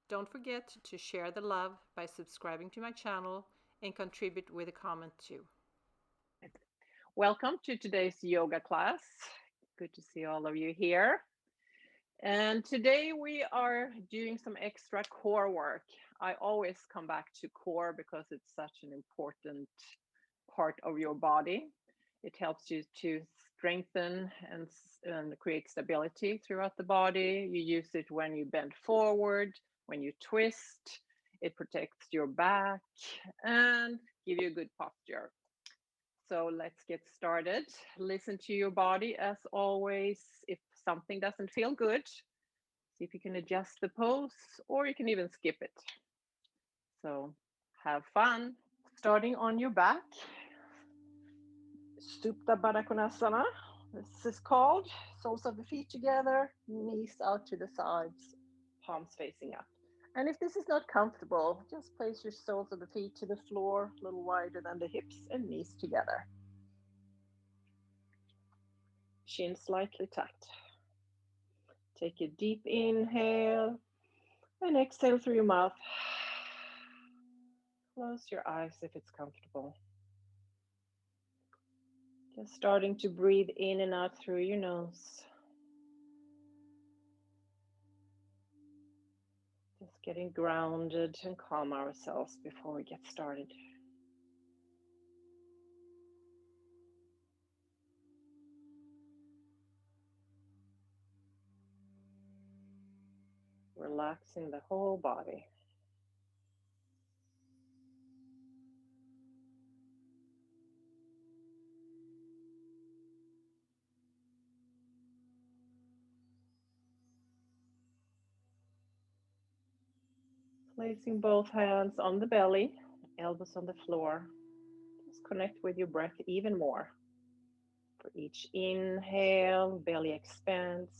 Don't forget to share the love by subscribing to my channel and contribute with a comment too. Welcome to today's yoga class. Good to see all of you here. And today we are doing some extra core work. I always come back to core because it's such an important part of your body. It helps you to strengthen and create stability throughout the body. You use it when you bend forward, when you twist. It protects your back and give you a good posture. So let's get started. Listen to your body as always. If something doesn't feel good, see if you can adjust the pose or you can even skip it. So have fun. Starting on your back, Supta Baddha Konasana. This is called soles of the feet together, knees out to the sides, palms facing up. And if this is not comfortable, just place your soles of the feet to the floor, a little wider than the hips and knees together. Chin slightly tucked. Take a deep inhale and exhale through your mouth. Close your eyes if it's comfortable. Just starting to breathe in and out through your nose. Just getting grounded and calm ourselves before we get started. Relaxing the whole body. Placing both hands on the belly, elbows on the floor. Just connect with your breath even more. For each inhale, belly expands.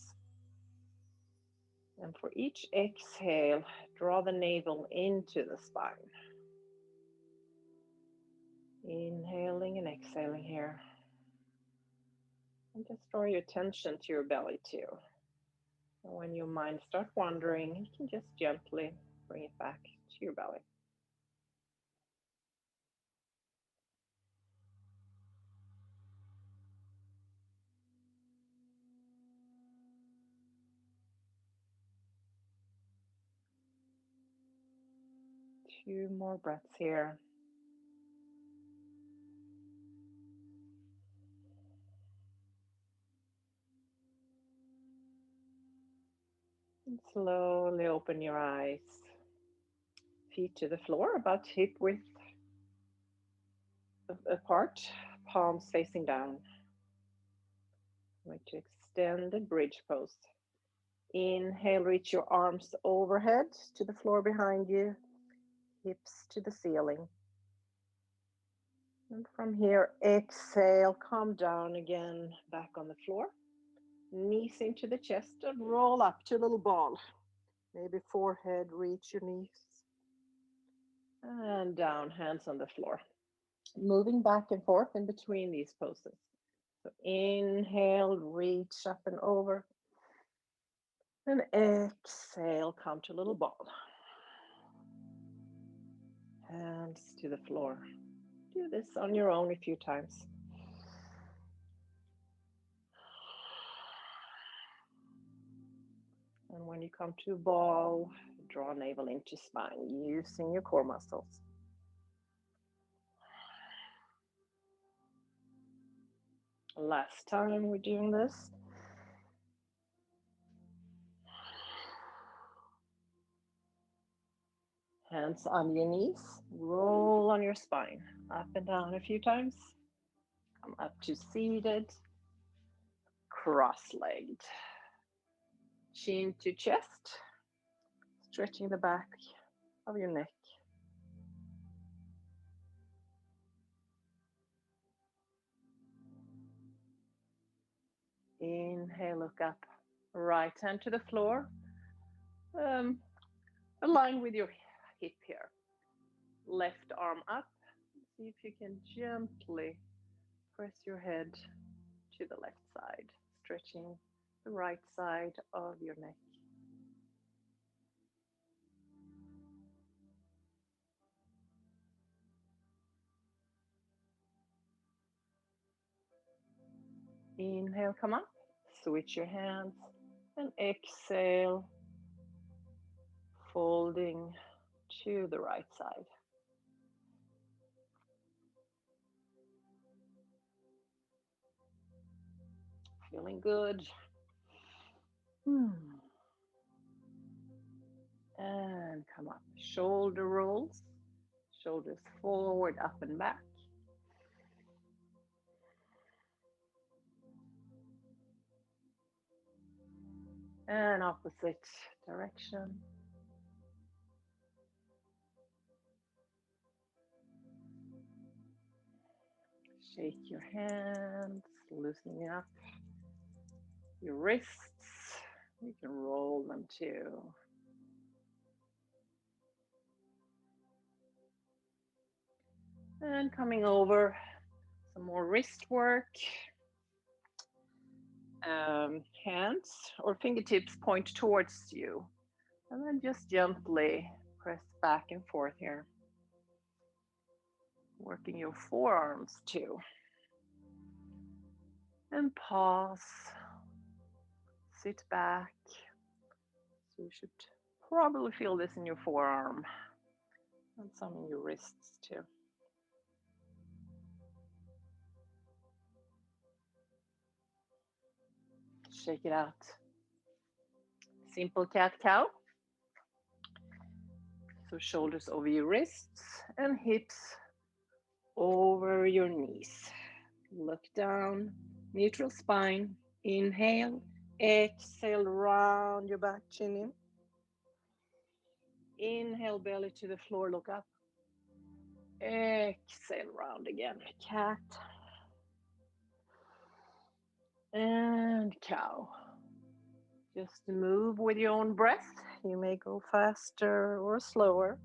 And for each exhale, draw the navel into the spine. Inhaling and exhaling here. And just draw your attention to your belly too. And when your mind starts wandering, you can just gently bring it back to your belly. Two more breaths here. And slowly open your eyes. Feet to the floor, about hip width apart, palms facing down. I'm going to extend the bridge pose. Inhale, reach your arms overhead to the floor behind you, hips to the ceiling. And from here, exhale, come down again, back on the floor. Knees into the chest and roll up to a little ball. Maybe forehead, reach your knees. And down, hands on the floor. Moving back and forth in between these poses. So inhale, reach up and over. And exhale, come to a little ball. Hands to the floor. Do this on your own a few times. And when you come to a ball, draw navel into spine using your core muscles. Last time we're doing this. Hands on your knees, roll on your spine, up and down a few times. Come up to seated, cross-legged. Chin to chest, stretching the back of your neck. Inhale, look up. Right hand to the floor. Align with your hip here. Left arm up. See if you can gently press your head to the left side, stretching the right side of your neck. Inhale, come up. Switch your hands. And exhale, folding to the right side. Feeling good. And come up. Shoulder rolls. Shoulders forward, up and back. And opposite direction. Shake your hands, loosening up your wrists. You can roll them too. And coming over, some more wrist work. Hands or fingertips point towards you. And then just gently press back and forth here. Working your forearms too. And pause. Sit back. So you should probably feel this in your forearm and some in your wrists too. Shake it out. Simple cat-cow. So shoulders over your wrists and hips over your knees. Look down, neutral spine. Inhale, exhale, round your back, chin in. Inhale, belly to the floor, look up. Exhale, round again, cat. And cow. Just move with your own breath. You may go faster or slower.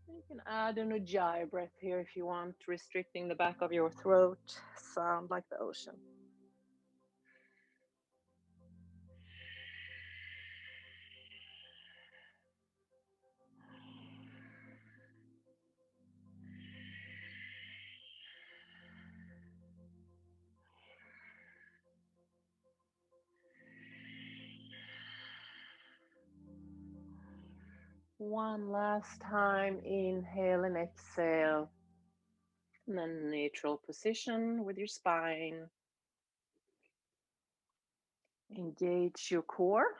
You can add an ujjayi breath here if you want, restricting the back of your throat, sound like the ocean. One last time, inhale and exhale. And then neutral position with your spine. Engage your core.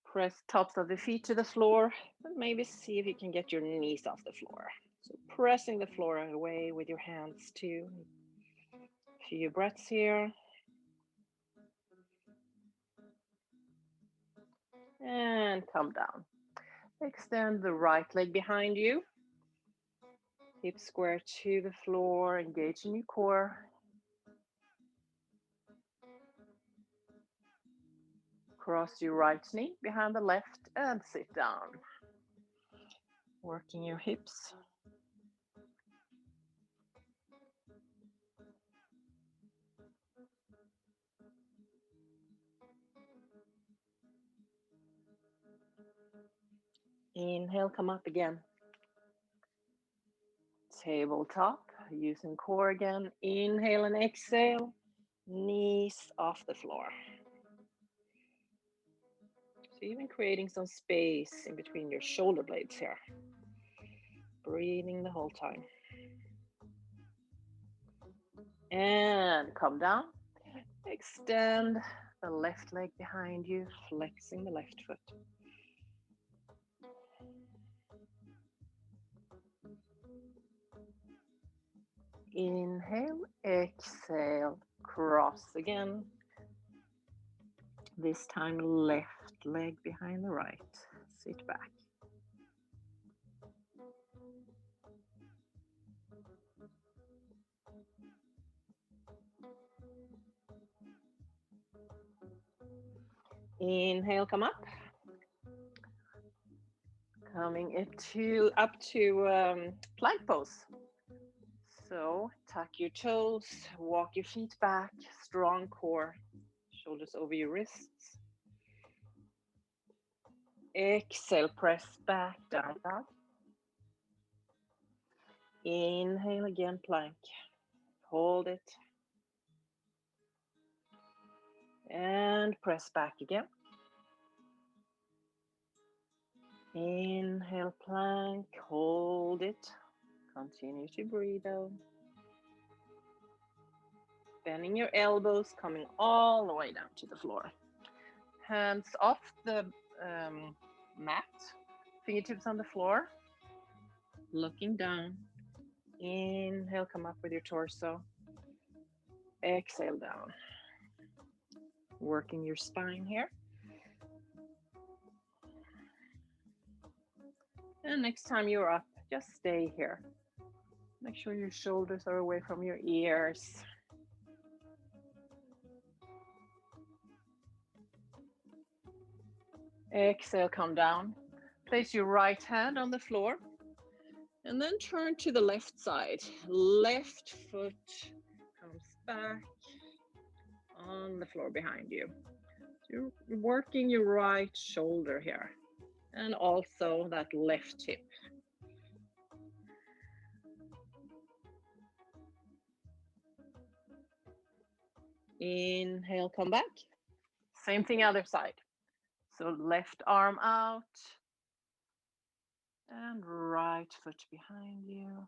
Press tops of the feet to the floor, and maybe see if you can get your knees off the floor. So pressing the floor away with your hands too. A few breaths here. And come down. Extend the right leg behind you. Hips square to the floor, engage in your core. Cross your right knee behind the left and sit down. Working your hips. Inhale, come up again. Tabletop, using core again. Inhale and exhale. Knees off the floor. So even creating some space in between your shoulder blades here. Breathing the whole time. And come down. Extend the left leg behind you, flexing the left foot. Inhale, exhale, cross again. This time left leg behind the right. Sit back. Inhale, come up. Coming up to plank pose. So tuck your toes, walk your feet back, strong core, shoulders over your wrists. Exhale, press back, down dog. Inhale again, plank. Hold it. And press back again. Inhale, plank, hold it. Continue to breathe out. Bending your elbows, coming all the way down to the floor. Hands off the mat, fingertips on the floor, looking down. Inhale, come up with your torso. Exhale down. Working your spine here. And next time you're up, just stay here. Make sure your shoulders are away from your ears. Exhale, come down. Place your right hand on the floor. And then turn to the left side. Left foot comes back on the floor behind you. You're working your right shoulder here. And also that left hip. Inhale, come back. Same thing other side. So left arm out. And right foot behind you.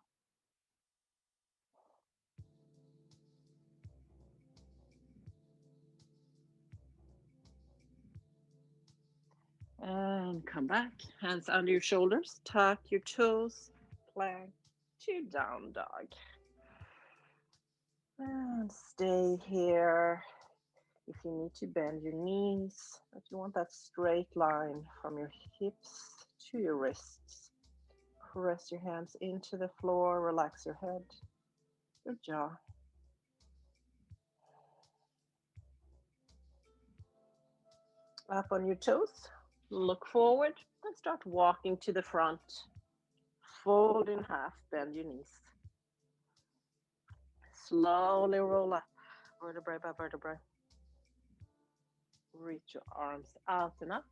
And come back. Hands under your shoulders. Tuck your toes. Plank to down dog. And stay here. If you need to bend your knees, but you want that straight line from your hips to your wrists. Press your hands into the floor, relax your head, your jaw. Up on your toes, look forward and start walking to the front. Fold in half, bend your knees. Slowly roll up, vertebrae by vertebrae. Reach your arms out and up.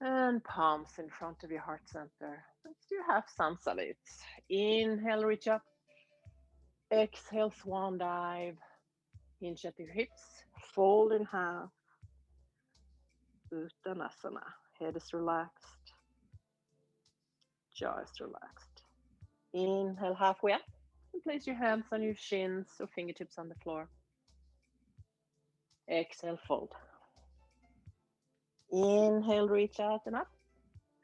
And palms in front of your heart center. Let's do half sun salutes. Inhale, reach up. Exhale, swan dive. Hinge at your hips. Fold in half. Uttanasana. Head is relaxed. Jaw is relaxed. Inhale, halfway up. And place your hands on your shins or fingertips on the floor. Exhale, fold. Inhale, reach out and up.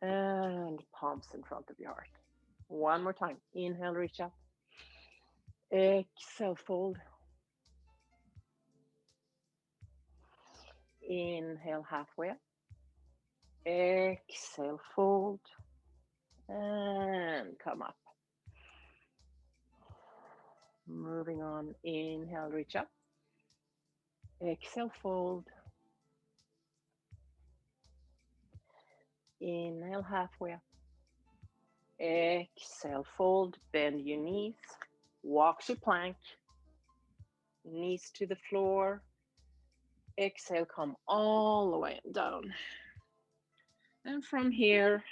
And palms in front of your heart. One more time. Inhale, reach up. Exhale, fold. Inhale, halfway up. Exhale, fold. And come up. Moving on. Inhale, reach up. Exhale, fold. Inhale, halfway up. Exhale, fold. Bend your knees. Walk to plank. Knees to the floor. Exhale, come all the way down. And from here,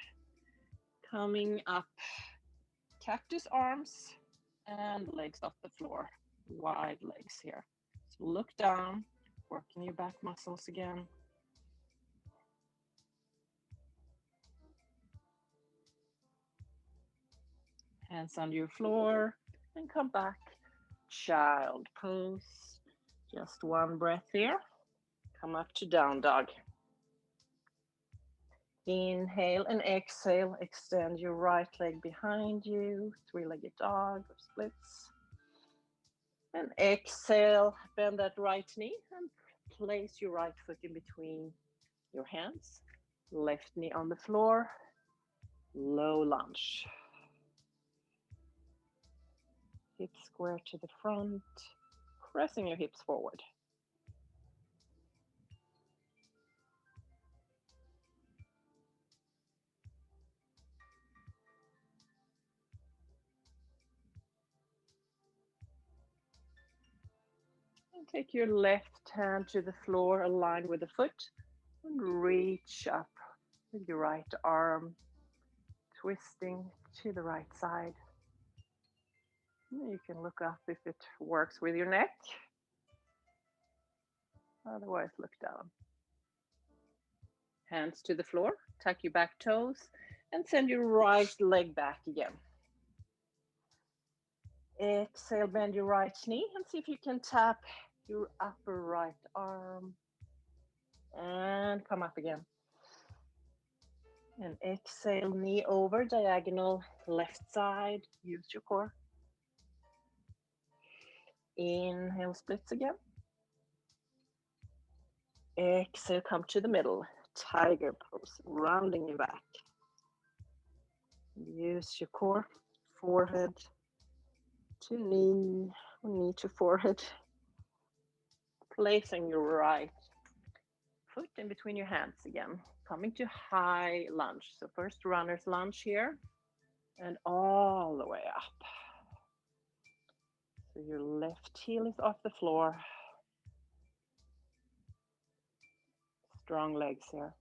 coming up, cactus arms and legs off the floor. Wide legs here. So look down, working your back muscles again. Hands on your floor and come back. Child pose. Just one breath here. Come up to down dog. Inhale and exhale. Extend your right leg behind you. Three-legged dog or splits. And exhale, bend that right knee and place your right foot in between your hands. Left knee on the floor. Low lunge. Hips square to the front. Pressing your hips forward. And take your left hand to the floor, aligned with the foot, and reach up with your right arm, twisting to the right side. You can look up if it works with your neck. Otherwise, look down. Hands to the floor, tuck your back toes, and send your right leg back again. Exhale, bend your right knee and see if you can tap your upper right arm. And come up again. And exhale, knee over, diagonal, left side. Use your core. Inhale, splits again. Exhale, come to the middle. Tiger pose, rounding your back. Use your core, forehead to knee, knee to forehead. Placing your right foot in between your hands again. Coming to high lunge. So first runner's lunge here and all the way up. So your left heel is off the floor. Strong legs here.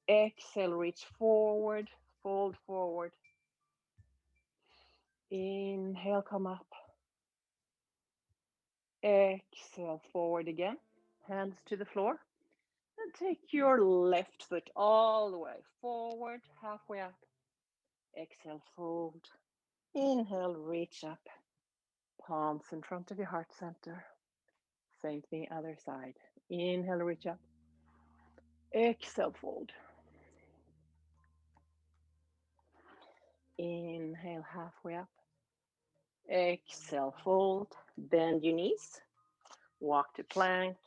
Exhale, reach forward, fold forward. Inhale, come up. Exhale, forward again. Hands to the floor. And take your left foot all the way forward, halfway up. Exhale, fold. Inhale, reach up. Palms in front of your heart center. Same thing, other side. Inhale, reach up. Exhale, fold. Inhale, halfway up. Exhale, fold. Bend your knees. Walk to plank.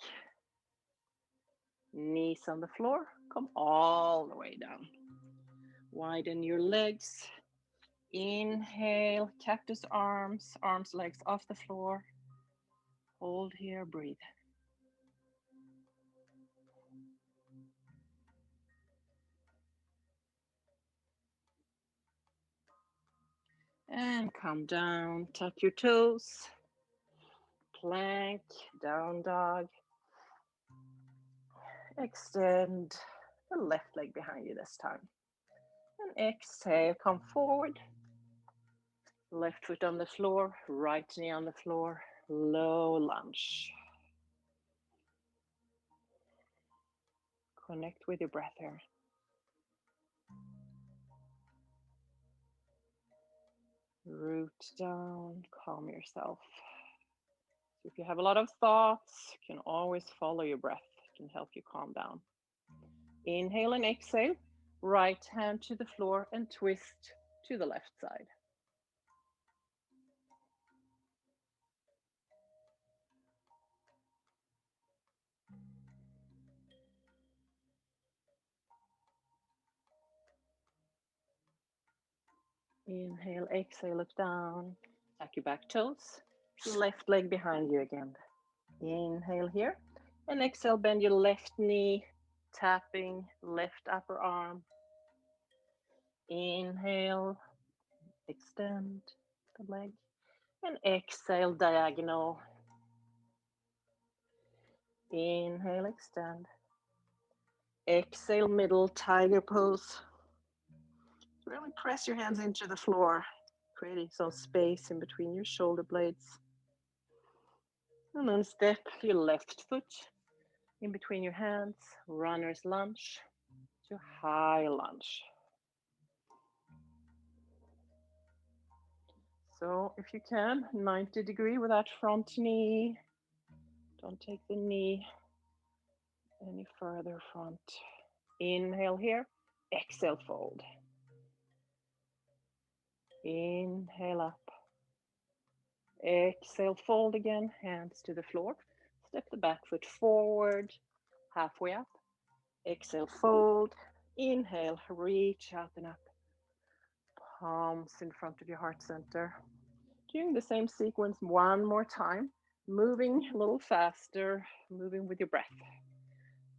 Knees on the floor. Come all the way down. Widen your legs. Inhale, cactus arms, arms, legs off the floor. Hold here, breathe. And come down, tuck your toes. Plank, down dog. Extend the left leg behind you this time. And exhale, come forward. Left foot on the floor, right knee on the floor, low lunge. Connect with your breath here. Root down, calm yourself. So if you have a lot of thoughts, you can always follow your breath. It can help you calm down. Inhale and exhale. Right hand to the floor and twist to the left side. Inhale, exhale, look down. Tuck your back toes. Left leg behind you again. Inhale here. And exhale, bend your left knee, tapping left upper arm. Inhale, extend the leg. And exhale, diagonal. Inhale, extend. Exhale, middle, tiger pose. Really press your hands into the floor, creating some space in between your shoulder blades. And then step your left foot in between your hands, runner's lunge to high lunge. So if you can, 90 degree with that front knee. Don't take the knee any further front. Inhale here, exhale, fold. Inhale up. Exhale, fold again, hands to the floor. Step the back foot forward, halfway up. Exhale, fold. Inhale, reach out and up. Palms in front of your heart center. Doing the same sequence one more time. Moving a little faster, moving with your breath.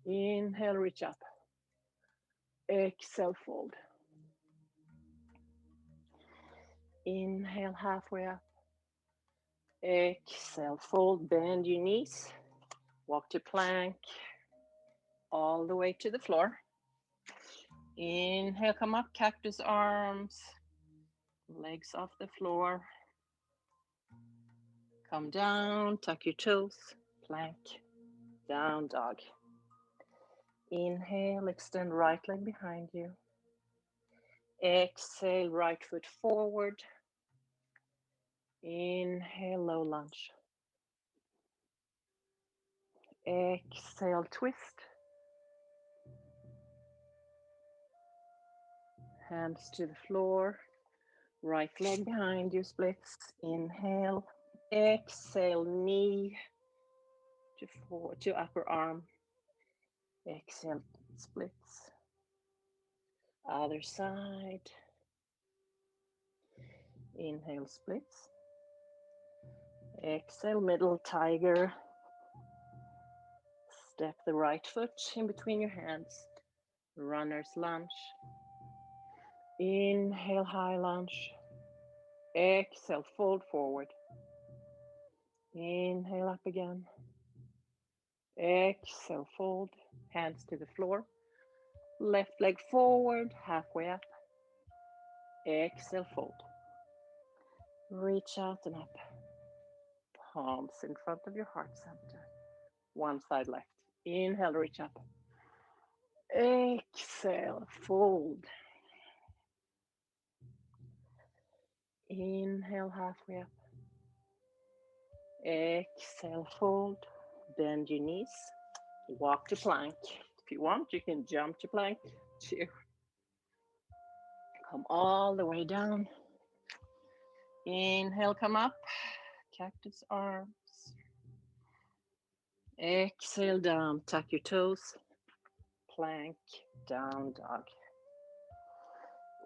Inhale, reach up. Exhale, fold. Inhale, halfway up. Exhale, fold, bend your knees. Walk to plank, all the way to the floor. Inhale, come up, cactus arms, legs off the floor. Come down, tuck your toes, plank. Down dog. Inhale, extend right leg behind you. Exhale, right foot forward. Inhale, low lunge. Exhale, twist. Hands to the floor. Right leg behind you, splits. Inhale. Exhale, knee to forward to upper arm. Exhale, splits. Other side. Inhale, splits. Exhale, middle tiger. Step the right foot in between your hands. Runner's lunge. Inhale, high lunge. Exhale, fold forward. Inhale, up again. Exhale, fold. Hands to the floor. Left leg forward, halfway up. Exhale, fold. Reach out and up. Palms in front of your heart center. One side left. Inhale, reach up. Exhale, fold. Inhale, halfway up. Exhale, fold. Bend your knees. Walk to plank. If you want, you can jump to plank too. Come all the way down. Inhale, come up. Cactus arms. Exhale, down. Tuck your toes. Plank, down dog.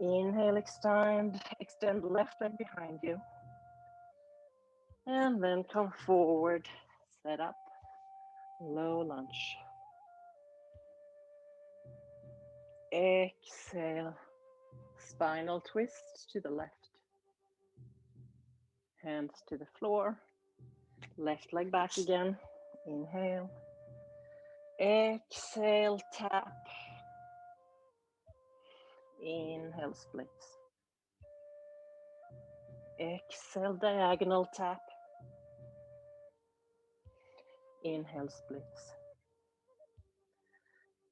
Inhale, extend left leg behind you. And then come forward, set up, low lunge. Exhale, spinal twist to the left. Hands to the floor, left leg back again. Inhale. Exhale, tap. Inhale, splits. Exhale, diagonal tap. Inhale, splits.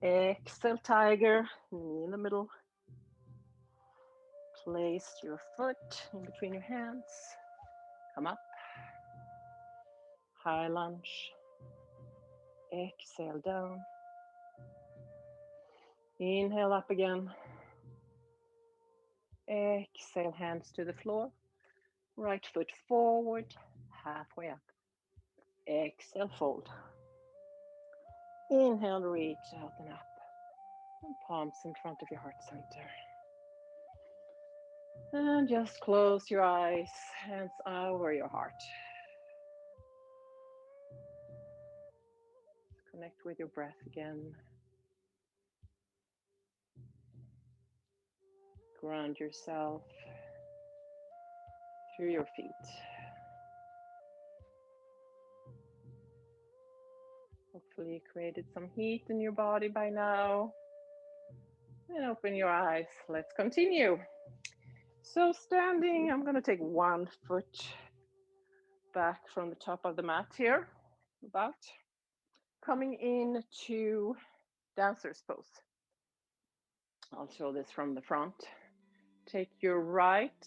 Exhale, tiger, knee in the middle. Place your foot in between your hands. Come up. High lunge. Exhale, down. Inhale, up again. Exhale, hands to the floor. Right foot forward, halfway up. Exhale, fold. Inhale, reach out and up. And palms in front of your heart center. And just close your eyes, hands over your heart. Connect with your breath again. Ground yourself through your feet. Hopefully you created some heat in your body by now. And open your eyes. Let's continue. So standing, I'm going to take one foot back from the top of the mat here, about. Coming into dancer's pose. I'll show this from the front. Take your right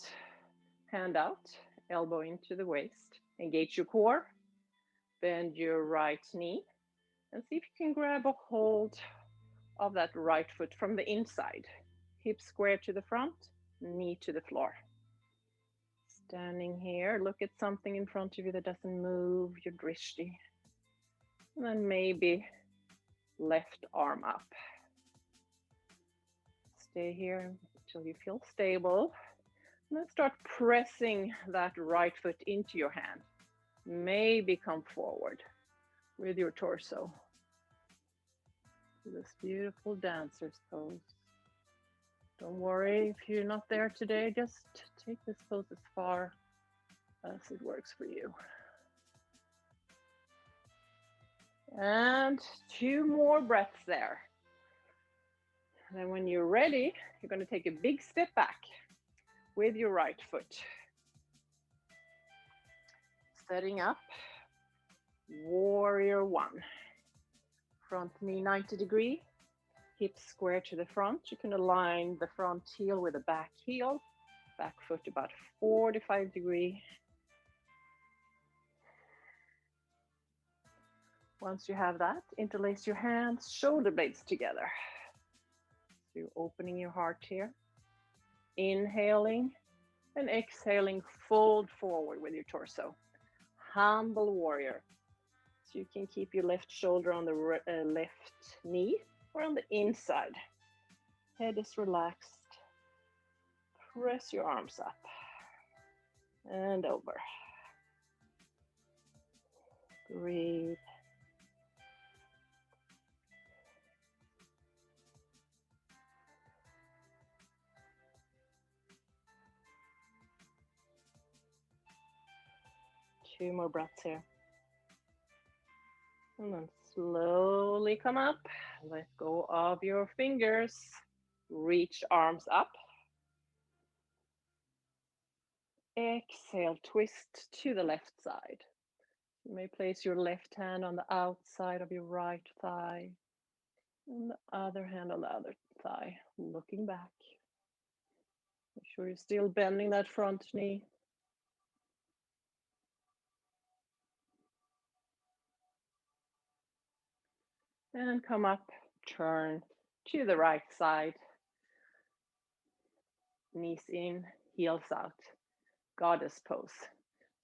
hand out, elbow into the waist. Engage your core. Bend your right knee. And see if you can grab a hold of that right foot from the inside. Hip square to the front, knee to the floor. Standing here, look at something in front of you that doesn't move, your drishti. And then maybe left arm up. Stay here until you feel stable. And then start pressing that right foot into your hand. Maybe come forward with your torso. This beautiful dancer's pose. Don't worry if you're not there today, just take this pose as far as it works for you. And 2 more breaths there. And then when you're ready, you're going to take a big step back with your right foot. Setting up, warrior 1. Front knee 90 degree, hips square to the front. You can align the front heel with the back heel, back foot about 45 degree. Once you have that, interlace your hands, shoulder blades together. So you're opening your heart here. Inhaling and exhaling, fold forward with your torso. Humble warrior. So you can keep your left shoulder on the left knee or on the inside. Head is relaxed. Press your arms up and over. Breathe. Two more breaths here. And then slowly come up. Let go of your fingers. Reach arms up. Exhale, twist to the left side. You may place your left hand on the outside of your right thigh and the other hand on the other thigh, looking back. Make sure you're still bending that front knee. And come up, turn to the right side. Knees in, heels out. Goddess pose.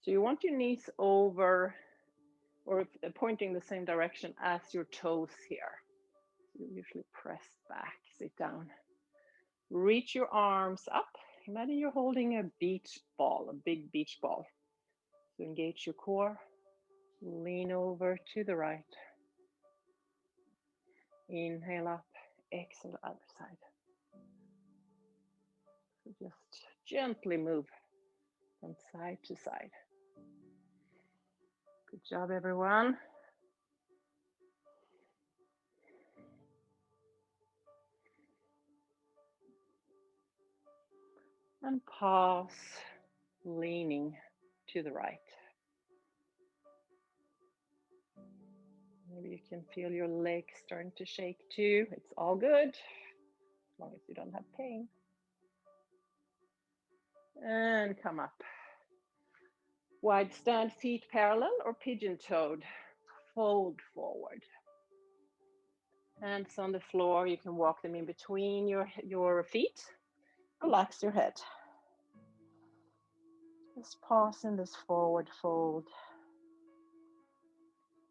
So you want your knees over or pointing the same direction as your toes here. You usually press back, sit down. Reach your arms up. Imagine you're holding a beach ball, a big beach ball. So engage your core. Lean over to the right. Inhale up, exhale the other side. So just gently move from side to side. Good job, everyone. And pause, leaning to the right. Maybe you can feel your legs starting to shake too. It's all good, as long as you don't have pain. And come up. Wide stand, feet parallel or pigeon-toed. Fold forward. Hands on the floor. You can walk them in between your feet. Relax your head. Just pause in this forward fold.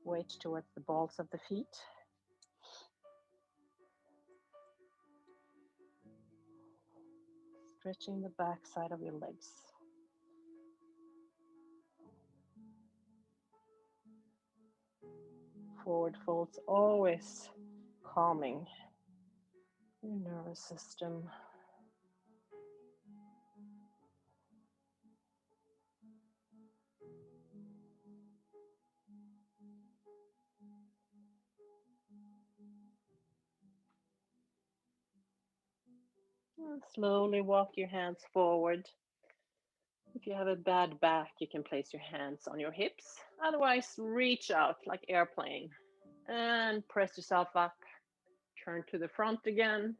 Weight towards the balls of the feet. Stretching the back side of your legs. Forward folds always calming your nervous system. And slowly walk your hands forward. If you have a bad back, you can place your hands on your hips. Otherwise, reach out like airplane and press yourself up. Turn to the front again,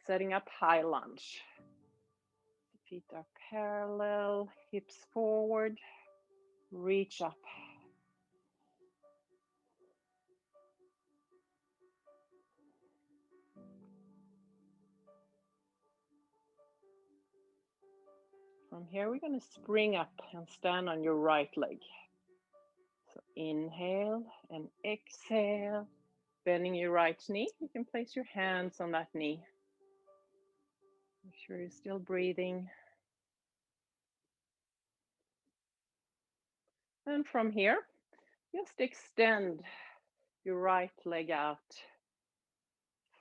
setting up high lunge. Feet are parallel, hips forward, reach up. From here, we're going to spring up and stand on your right leg. So inhale and exhale, bending your right knee. You can place your hands on that knee. Make sure you're still breathing. And from here, just extend your right leg out,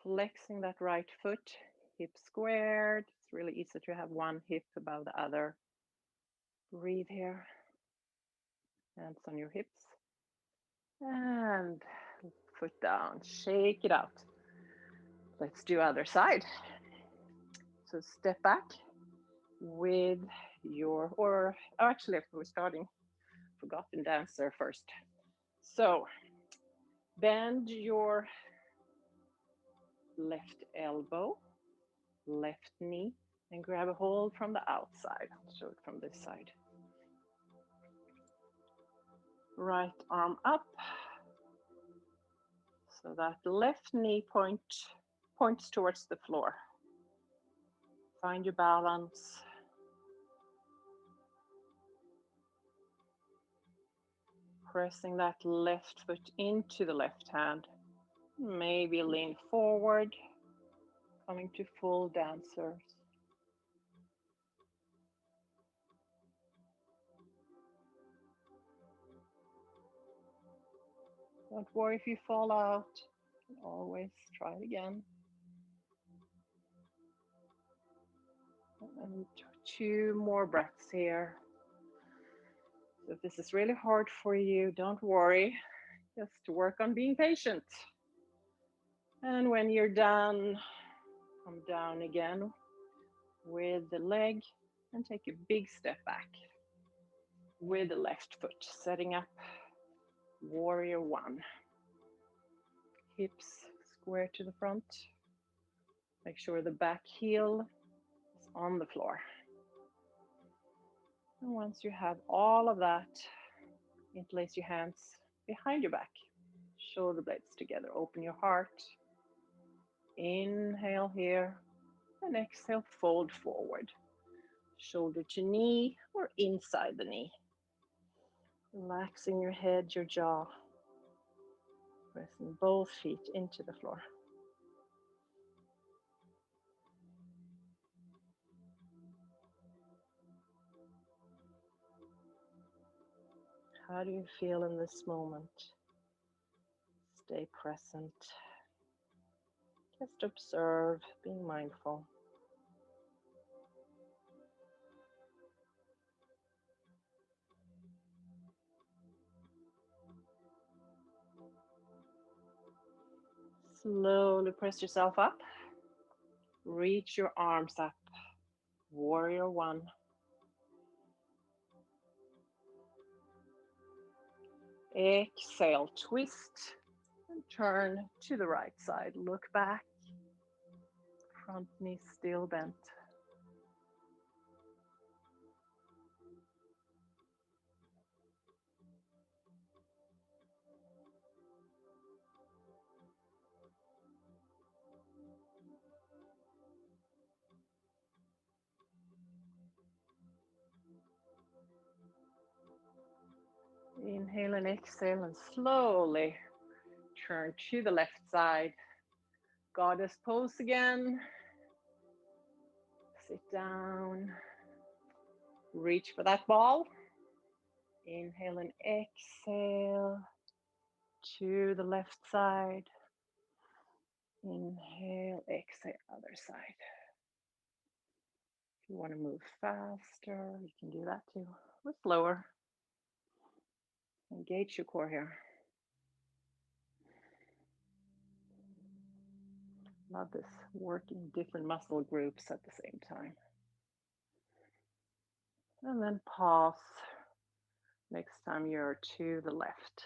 flexing that right foot, hip squared. It's really easy to have one hip above the other. Breathe here. Hands on your hips. And foot down, shake it out. Let's do other side. So step back with your, or actually if we're starting, forgotten dancer first. So bend your left elbow, left knee, and grab a hold from the outside. I'll show it from this side. Right arm up, so that left knee points towards the floor. Find your balance. Pressing that left foot into the left hand. Maybe lean forward, coming to full dancers. Don't worry if you fall out. Always try it again. And 2 more breaths here. So if this is really hard for you, don't worry. Just work on being patient. And when you're done, come down again with the leg and take a big step back with the left foot, setting up warrior 1. Hips square to the front. Make sure the back heel is on the floor. And once you have all of that, interlace your hands behind your back, shoulder blades together. Open your heart. Inhale here, and exhale, fold forward. Shoulder to knee or inside the knee. Relaxing your head, your jaw. Pressing both feet into the floor. How do you feel in this moment? Stay present. Just observe, being mindful. Slowly press yourself up. Reach your arms up. Warrior 1. Exhale, twist and turn to the right side. Look back. Front knee still bent. Inhale and exhale and slowly turn to the left side. Goddess pose again. Sit down. Reach for that ball. Inhale and exhale to the left side. Inhale, exhale, other side. If you want to move faster, you can do that too, or slower. Engage your core here. Love this, working different muscle groups at the same time. And then pause next time you're to the left.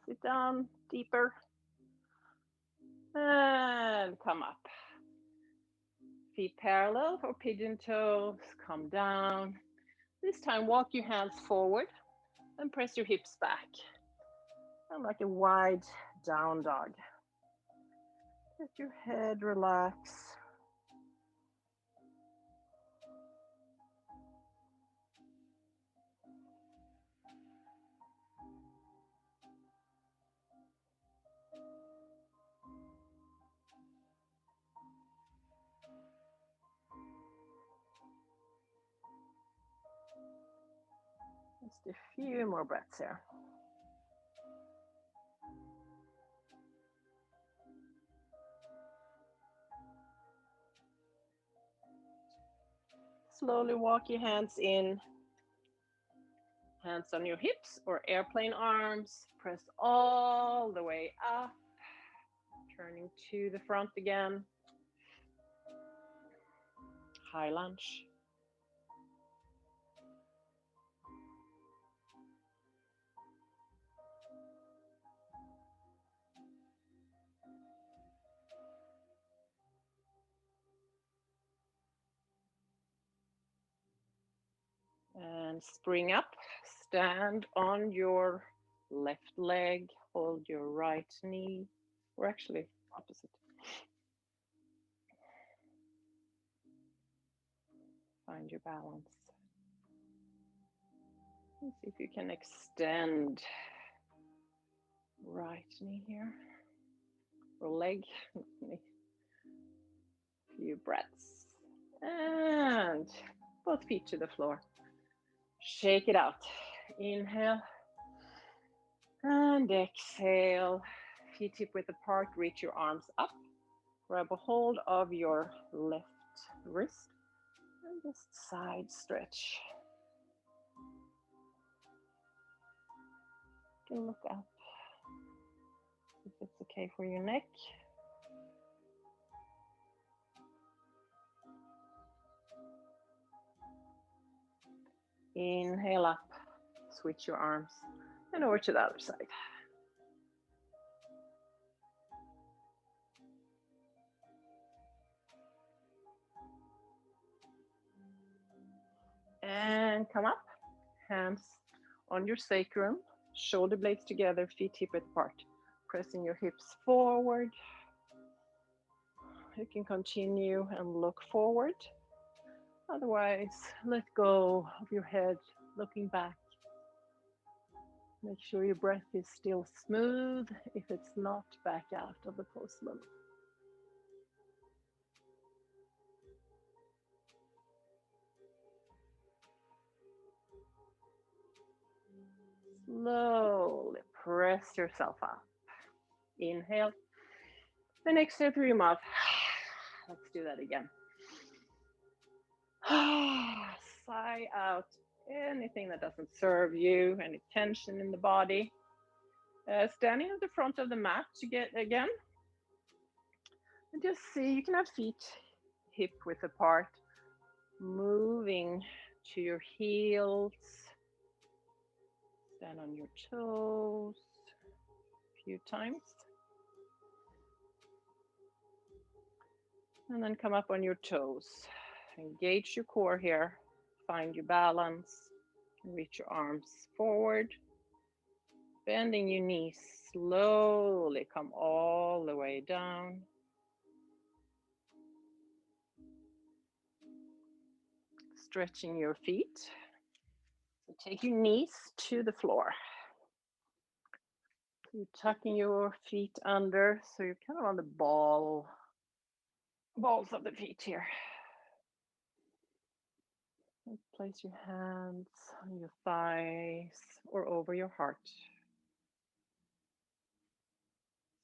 Sit down deeper and come up. Feet parallel for pigeon toes, come down. This time walk your hands forward and press your hips back. And like a wide down dog. Let your head relax. Just a few more breaths here. Slowly walk your hands in. Hands on your hips or airplane arms. Press all the way up. Turning to the front again. High lunge. And spring up, stand on your left leg, hold your right knee, or actually opposite. Find your balance. And see if you can extend right knee here, or leg. A few breaths. And both feet to the floor. Shake it out. Inhale. And exhale. Feet hip width apart, reach your arms up. Grab a hold of your left wrist and just side stretch. You can look up if it's okay for your neck. Inhale up, switch your arms and over to the other side. And come up, hands on your sacrum, shoulder blades together, feet hip width apart. Pressing your hips forward. You can continue and look forward. Otherwise, let go of your head, looking back. Make sure your breath is still smooth if it's not, back out of the postman. Slowly press yourself up. Inhale. Then exhale through your mouth. Let's do that again. Sigh out anything that doesn't serve you, any tension in the body. Standing at the front of the mat to get again. And just see, you can have feet hip width apart, moving to your heels. Stand on your toes a few times. And then come up on your toes. Engage your core here. Find your balance. Reach your arms forward. Bending your knees. Slowly come all the way down. Stretching your feet. So take your knees to the floor. You're tucking your feet under, so you're kind of on the balls of the feet here. And place your hands on your thighs or over your heart.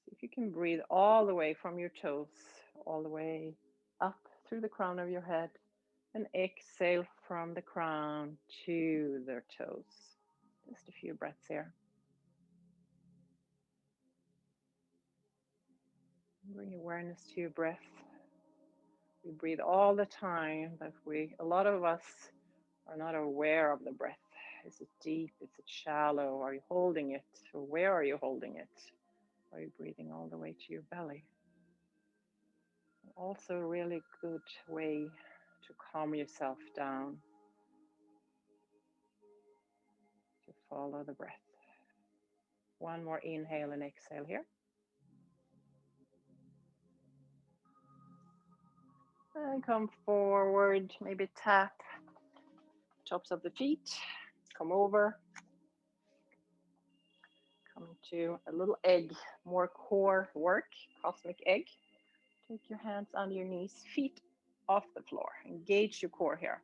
See if you can breathe all the way from your toes, all the way up through the crown of your head, and exhale from the crown to the toes. Just a few breaths here. Bring awareness to your breath. We breathe all the time, but a lot of us are not aware of the breath. Is it deep? Is it shallow? Are you holding it? Or where are you holding it? Are you breathing all the way to your belly? Also a really good way to calm yourself down, to follow the breath. One more inhale and exhale here. And come forward, maybe tap tops of the feet, come over. Come to a little egg, more core work, cosmic egg. Take your hands on your knees, feet off the floor. Engage your core here.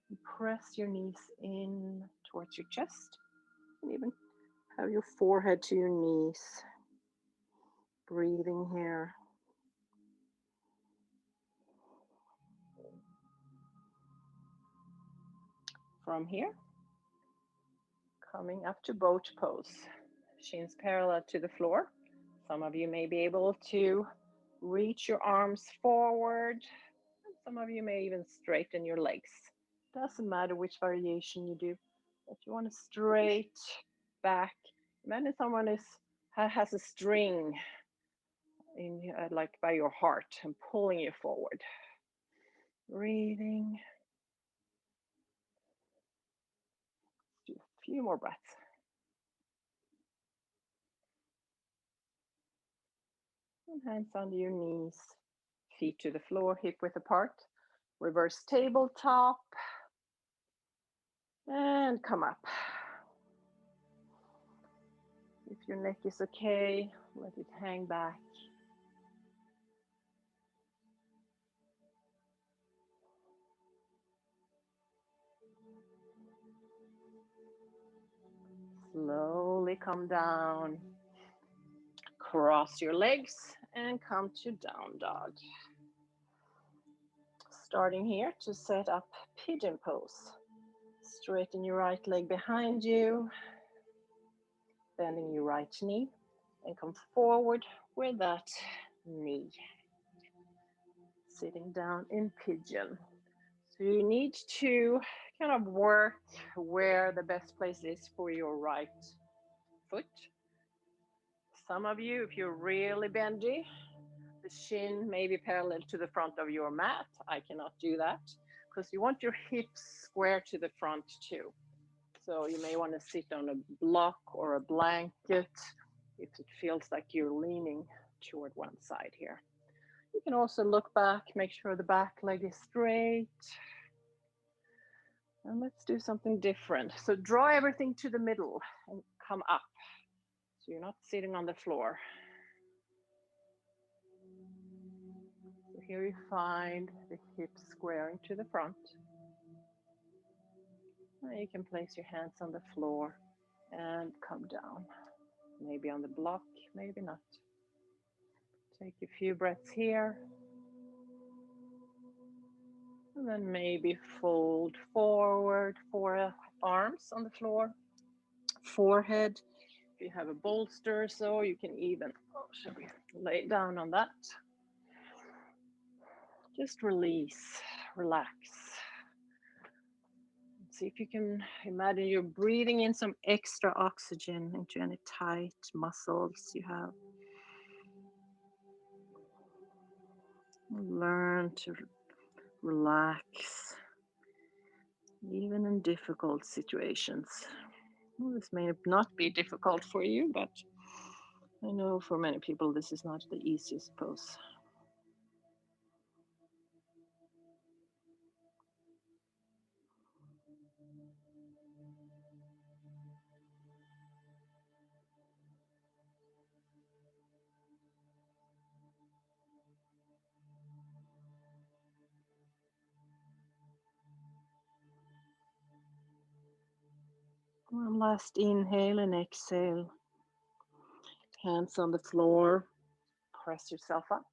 And press your knees in towards your chest. And even have your forehead to your knees. Breathing here. From here, coming up to boat pose. Shins parallel to the floor. Some of you may be able to reach your arms forward. Some of you may even straighten your legs. Doesn't matter which variation you do, but you want to straight back. Imagine someone has a string in like by your heart and pulling you forward. Breathing. Few more breaths. And hands under your knees, feet to the floor, hip width apart. Reverse tabletop. And come up. If your neck is okay, let it hang back. Slowly come down. Cross your legs and come to down dog. Starting here to set up pigeon pose. Straighten your right leg behind you, bending your right knee, and come forward with that knee. Sitting down in pigeon. So you need to kind of work where the best place is for your right foot. Some of you, if you're really bendy, the shin may be parallel to the front of your mat. I cannot do that because you want your hips square to the front too. So you may want to sit on a block or a blanket if it feels like you're leaning toward one side here. You can also look back, make sure the back leg is straight. And let's do something different. So draw everything to the middle and come up. So you're not sitting on the floor. So here you find the hips squaring to the front. And you can place your hands on the floor and come down. Maybe on the block, maybe not. Take a few breaths here. And then maybe fold forward, arms on the floor, forehead. If you have a bolster, so you can even lay down on that. Just release, relax. See if you can imagine you're breathing in some extra oxygen into any tight muscles you have. Learn to relax, even in difficult situations. Well, this may not be difficult for you, but I know for many people this is not the easiest pose. One last inhale and exhale. Hands on the floor. Press yourself up.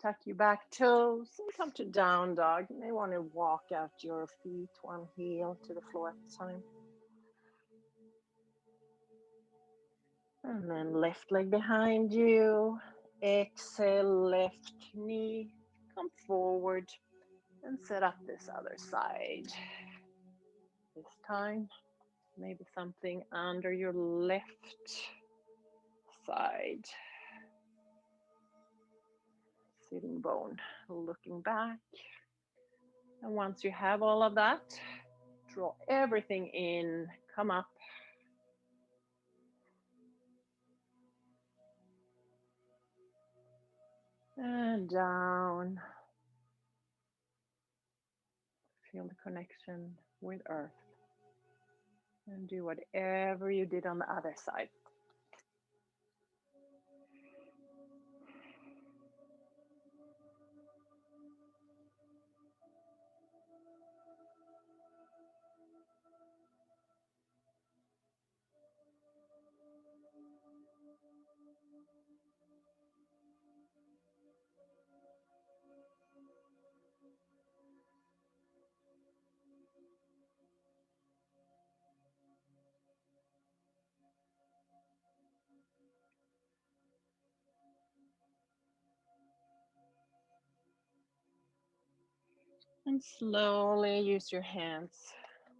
Tuck your back toes and come to down dog. You may want to walk out your feet, one heel to the floor at a time. And then left leg behind you. Exhale, left knee. Come forward and set up this other side. This time, maybe something under your left side. Sitting bone, looking back. And once you have all of that, draw everything in, come up. And down. Feel the connection with earth. And do whatever you did on the other side. And slowly use your hands.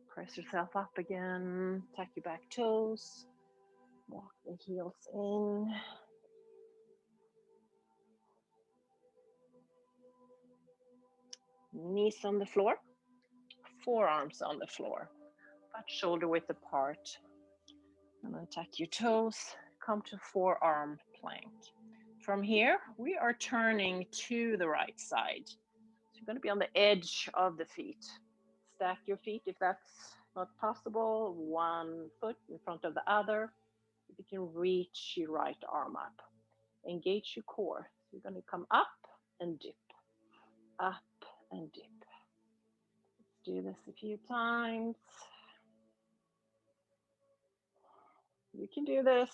Press yourself up again. Tuck your back toes. Walk the heels in. Knees on the floor. Forearms on the floor. but shoulder width apart. And then tuck your toes, come to forearm plank. From here, we are turning to the right side. So you're going to be on the edge of the feet. Stack your feet if that's not possible, one foot in front of the other. If you can reach your right arm up. Engage your core. So you're going to come up and dip, up and dip. Let's do this a few times. You can do this.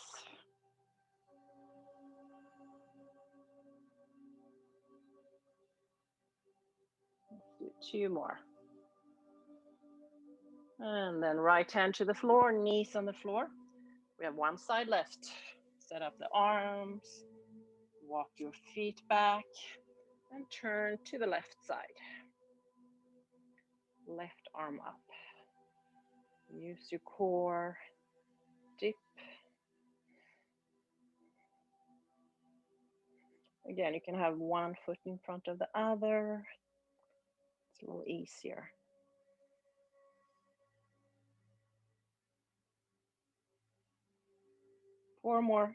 Let's do two more. And then right hand to the floor, knees on the floor. We have one side left. Set up the arms, walk your feet back, and turn to the left side. Left arm up. Use your core, dip. Again, you can have one foot in front of the other. It's a little easier. Four more.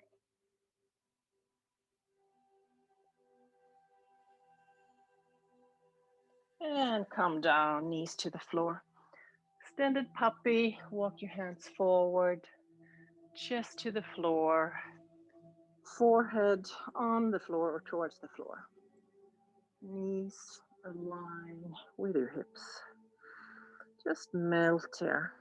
And come down, knees to the floor. Extended puppy, walk your hands forward, chest to the floor, forehead on the floor or towards the floor. Knees align with your hips. Just melt here.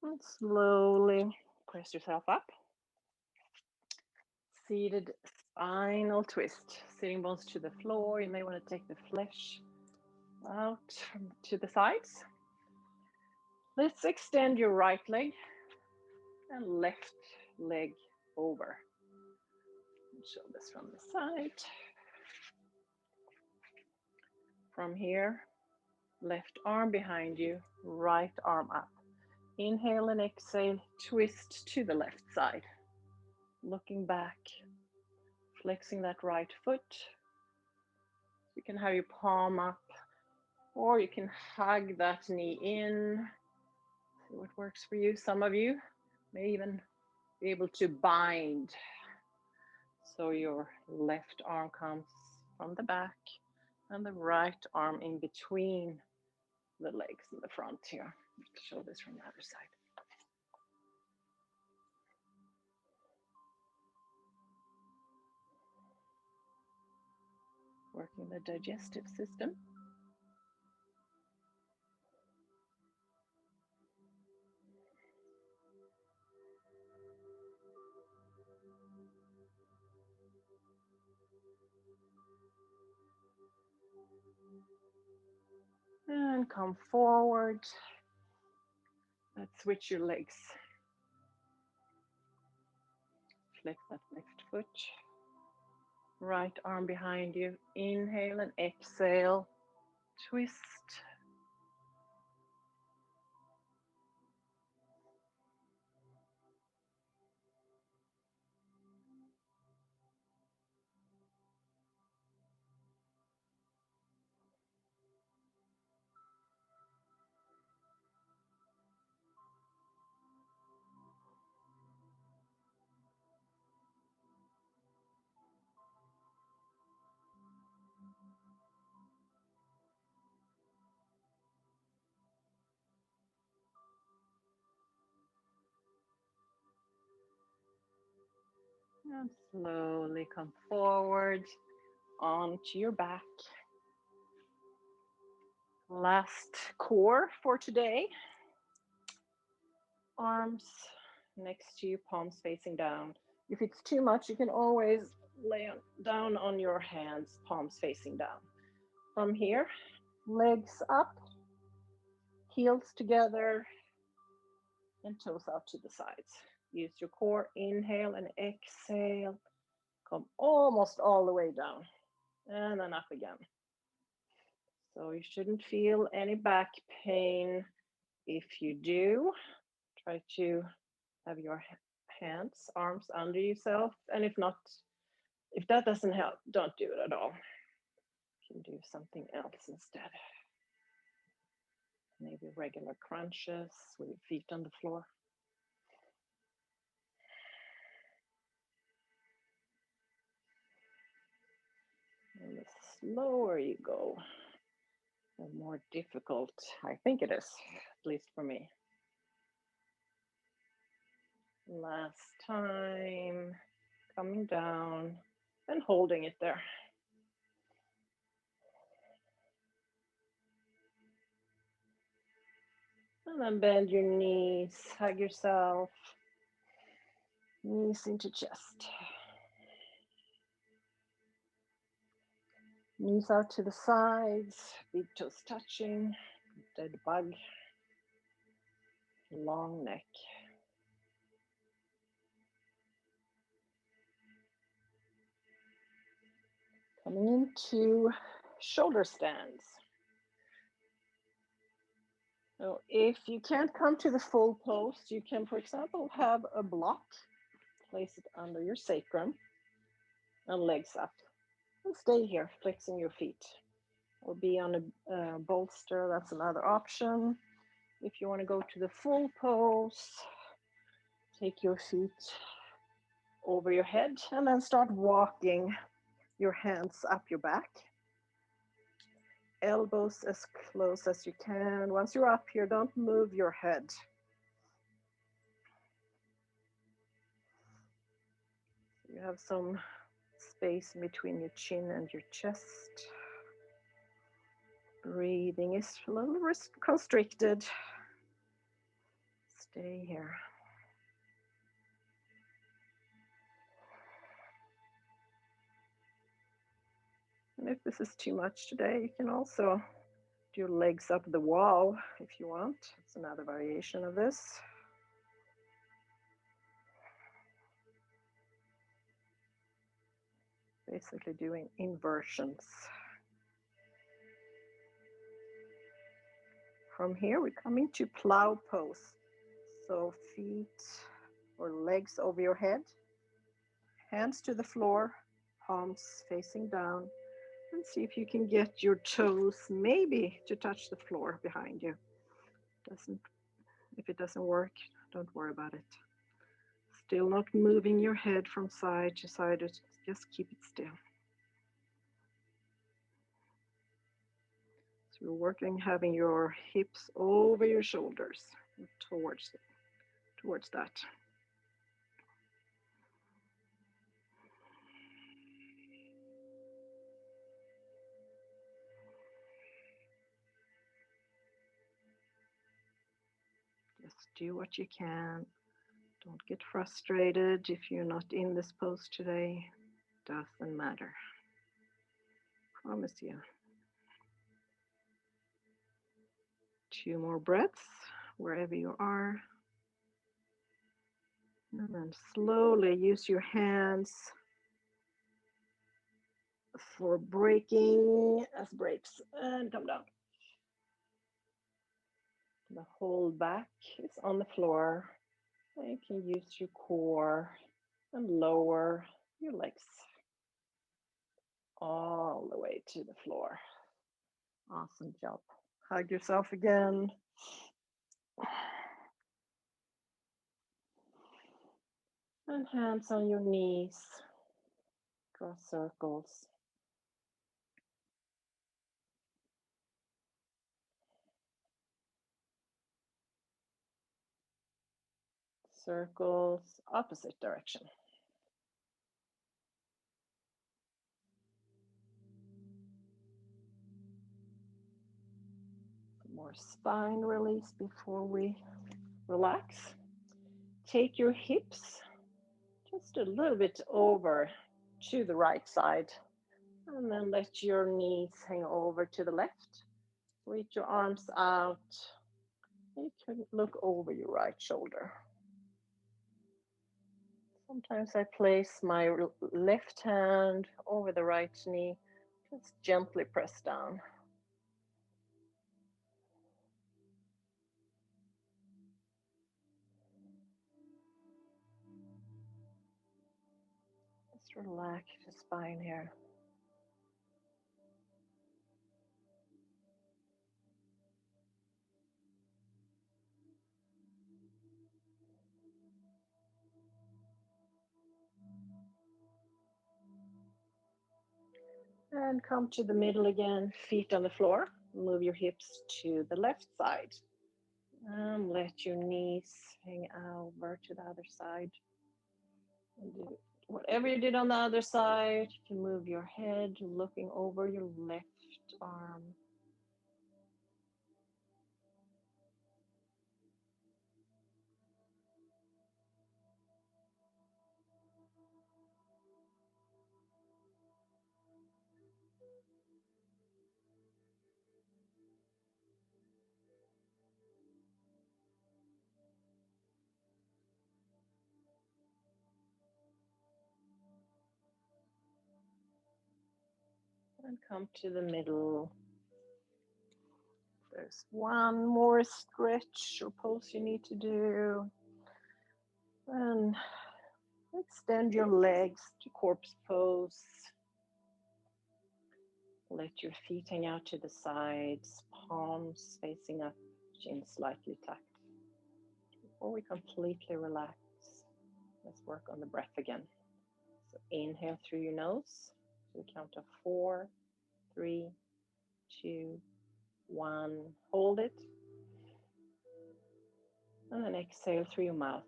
And slowly press yourself up. Seated spinal twist. Sitting bones to the floor. You may want to take the flesh out to the sides. Let's extend your right leg and left leg over. Show this from the side. From here, left arm behind you, right arm up. Inhale and exhale, twist to the left side. Looking back, flexing that right foot. You can have your palm up, or you can hug that knee in. See what works for you. Some of you may even be able to bind. So your left arm comes from the back and the right arm in between the legs in the front here. Let's show this from the other side. Working the digestive system. And come forward. Let's switch your legs. Flex that left foot. Right arm behind you. Inhale and exhale. Twist. And slowly come forward onto your back. Last core for today. Arms next to you, palms facing down. If it's too much, you can always lay down on your hands, palms facing down. From here, legs up, heels together, and toes out to the sides. Use your core, inhale and exhale. Come almost all the way down and then up again. So you shouldn't feel any back pain. If you do, try to have your hands, arms under yourself. And if not, if that doesn't help, don't do it at all. You can do something else instead. Maybe regular crunches with your feet on the floor. And the slower you go, the more difficult I think it is, at least for me. Last time, coming down and holding it there. And then bend your knees, hug yourself, knees into chest. Knees out to the sides, big toes touching, dead bug, long neck. Coming into shoulder stands. So if you can't come to the full pose, you can, for example, have a block, place it under your sacrum, and legs up. And stay here, flexing your feet. Or be on a bolster, that's another option. If you want to go to the full pose, take your feet over your head and then start walking your hands up your back. Elbows as close as you can. Once you're up here, don't move your head. You have some space between your chin and your chest. Breathing is a little constricted. Stay here. And if this is too much today, you can also do legs up the wall if you want. It's another variation of this. Basically doing inversions. From here, we're coming to plow pose. So feet or legs over your head, hands to the floor, palms facing down, and see if you can get your toes maybe to touch the floor behind you. If it doesn't work, don't worry about it. Still not moving your head from side to side, just keep it still. So we're working having your hips over your shoulders towards that. Just do what you can. Don't get frustrated if you're not in this pose today. Doesn't matter. Promise you. 2 more breaths wherever you are. And then slowly use your hands for breaking as breaks and come down. The whole back is on the floor. And you can use your core and lower your legs all the way to the floor. Awesome job. Hug yourself again. And hands on your knees. Draw circles. Circles, opposite direction. Some more spine release before we relax. Take your hips just a little bit over to the right side. And then let your knees hang over to the left. Reach your arms out. You can look over your right shoulder. Sometimes I place my left hand over the right knee, just gently press down. Just relax the spine here. And come to the middle again, feet on the floor. Move your hips to the left side. And let your knees hang over to the other side. And do whatever you did on the other side. You can move your head, looking over your left arm. And come to the middle. There's one more stretch or pose you need to do. And extend your legs to corpse pose. Let your feet hang out to the sides, palms facing up, chin slightly tucked. Before we completely relax, let's work on the breath again. So inhale through your nose to the count of 4, 3, 2, 1. Hold it. And then exhale through your mouth.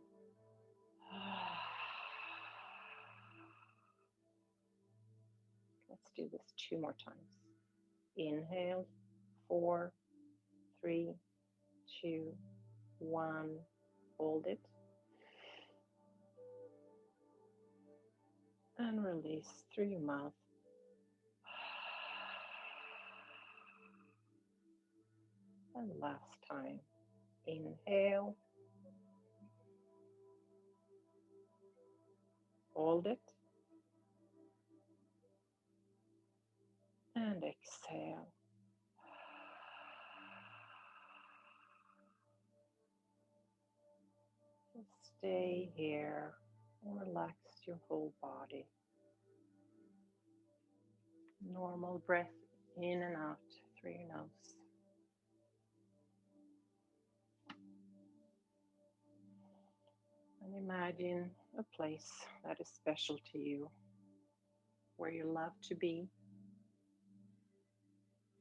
Let's do this 2 more times. Inhale, 4, 3, 2, 1. Hold it. And release through your mouth. And last time. Inhale. Hold it. And exhale. Just stay here and relax your whole body. Normal breath in and out through your nose. And imagine a place that is special to you, where you love to be.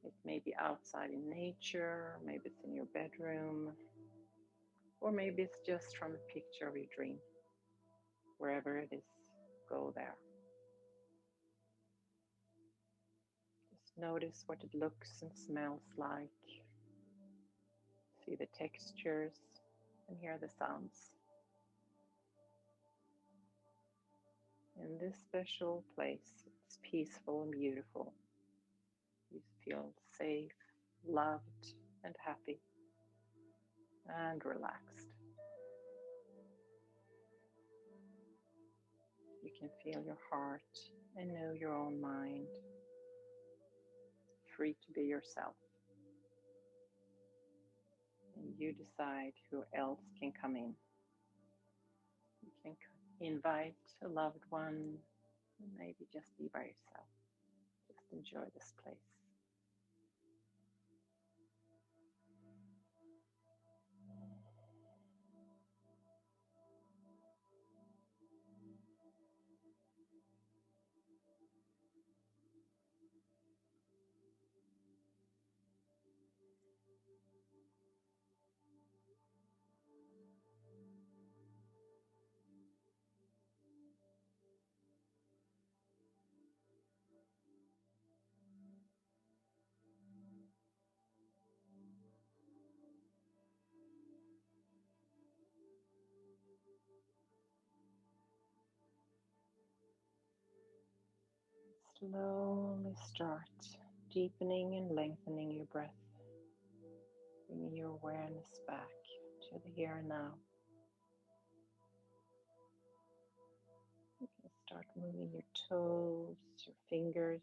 It may be outside in nature, maybe it's in your bedroom, or maybe it's just from a picture of your dream. Wherever it is, go there. Just notice what it looks and smells like. See the textures and hear the sounds. In this special place, it's peaceful and beautiful. You feel safe, loved, and happy, and relaxed. You can feel your heart and know your own mind, free to be yourself. And you decide who else can come in. You can invite a loved one, and maybe just be by yourself. Just enjoy this place. Slowly start deepening and lengthening your breath, bringing your awareness back to the here and now. Start moving your toes, your fingers.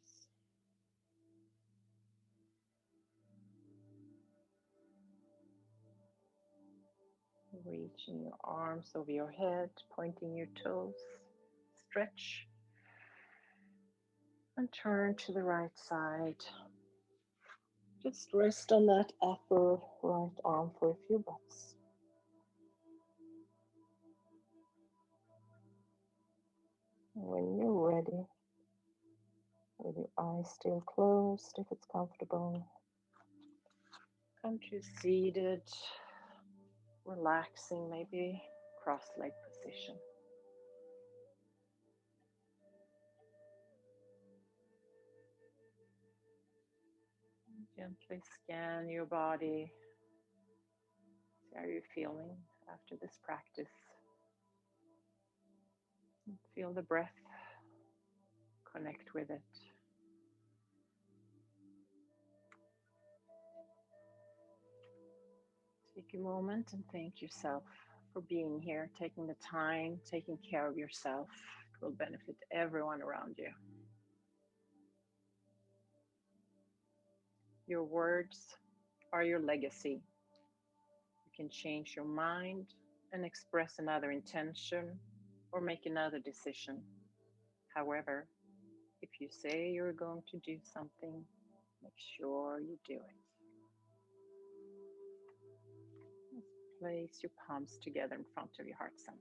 Reaching your arms over your head, pointing your toes. Stretch and turn to the right side. Just rest on that upper right arm for a few breaths. When you're ready, with your eyes still closed, if it's comfortable, come to seated, relaxing, maybe cross-leg position. Gently scan your body. See how you're feeling after this practice. Feel the breath, connect with it. Take a moment and thank yourself for being here, taking the time, taking care of yourself. It will benefit everyone around you. Your words are your legacy. You can change your mind and express another intention or make another decision. However, if you say you're going to do something, make sure you do it. Place your palms together in front of your heart center.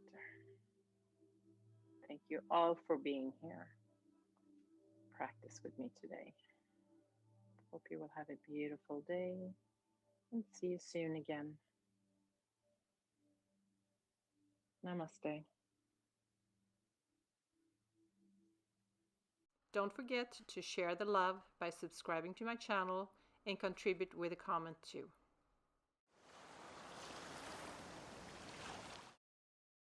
Thank you all for being here. Practice with me today. Hope you will have a beautiful day and see you soon again. Namaste. Don't forget to share the love by subscribing to my channel and contribute with a comment too.